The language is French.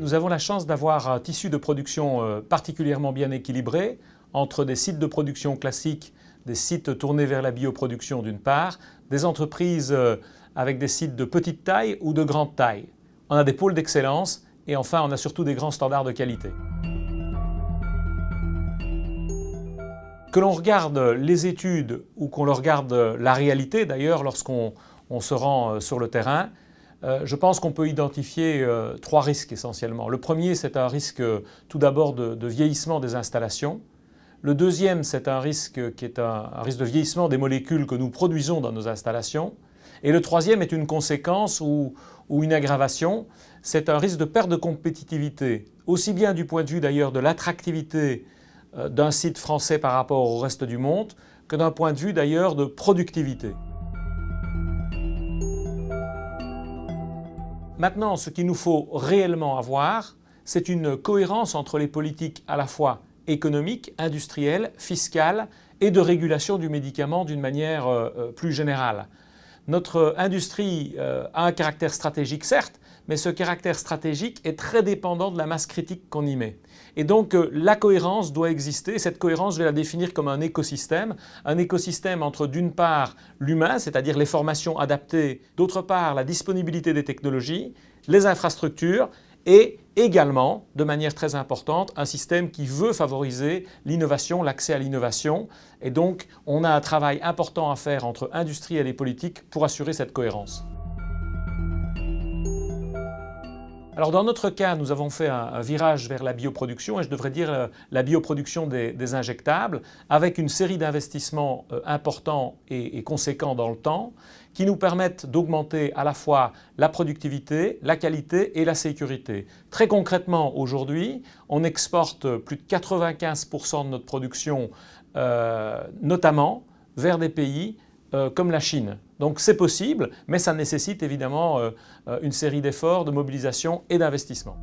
Nous avons la chance d'avoir un tissu de production particulièrement bien équilibré entre des sites de production classiques, des sites tournés vers la bioproduction d'une part, des entreprises avec des sites de petite taille ou de grande taille. On a des pôles d'excellence et enfin on a surtout des grands standards de qualité. Que l'on regarde les études ou qu'on regarde la réalité d'ailleurs lorsqu'on se rend sur le terrain, je pense qu'on peut identifier trois risques essentiellement. Le premier, c'est un risque tout d'abord de vieillissement des installations. Le deuxième, c'est un risque qui est un risque de vieillissement des molécules que nous produisons dans nos installations. Et le troisième est une conséquence ou une aggravation, c'est un risque de perte de compétitivité, aussi bien du point de vue d'ailleurs de l'attractivité d'un site français par rapport au reste du monde, que d'un point de vue d'ailleurs de productivité. Maintenant, ce qu'il nous faut réellement avoir, c'est une cohérence entre les politiques à la fois économiques, industrielles, fiscales et de régulation du médicament d'une manière plus générale. Notre industrie a un caractère stratégique certes, mais ce caractère stratégique est très dépendant de la masse critique qu'on y met. Et donc la cohérence doit exister. Cette cohérence, je vais la définir comme un écosystème entre d'une part l'humain, c'est-à-dire les formations adaptées, d'autre part la disponibilité des technologies, les infrastructures et également, de manière très importante, un système qui veut favoriser l'innovation, l'accès à l'innovation. Et donc on a un travail important à faire entre industriels et politiques pour assurer cette cohérence. Alors dans notre cas, nous avons fait un virage vers la bioproduction et je devrais dire la bioproduction des injectables avec une série d'investissements importants et conséquents dans le temps qui nous permettent d'augmenter à la fois la productivité, la qualité et la sécurité. Très concrètement aujourd'hui, on exporte plus de 95% de notre production notamment vers des pays comme la Chine. Donc c'est possible, mais ça nécessite évidemment une série d'efforts, de mobilisation et d'investissement.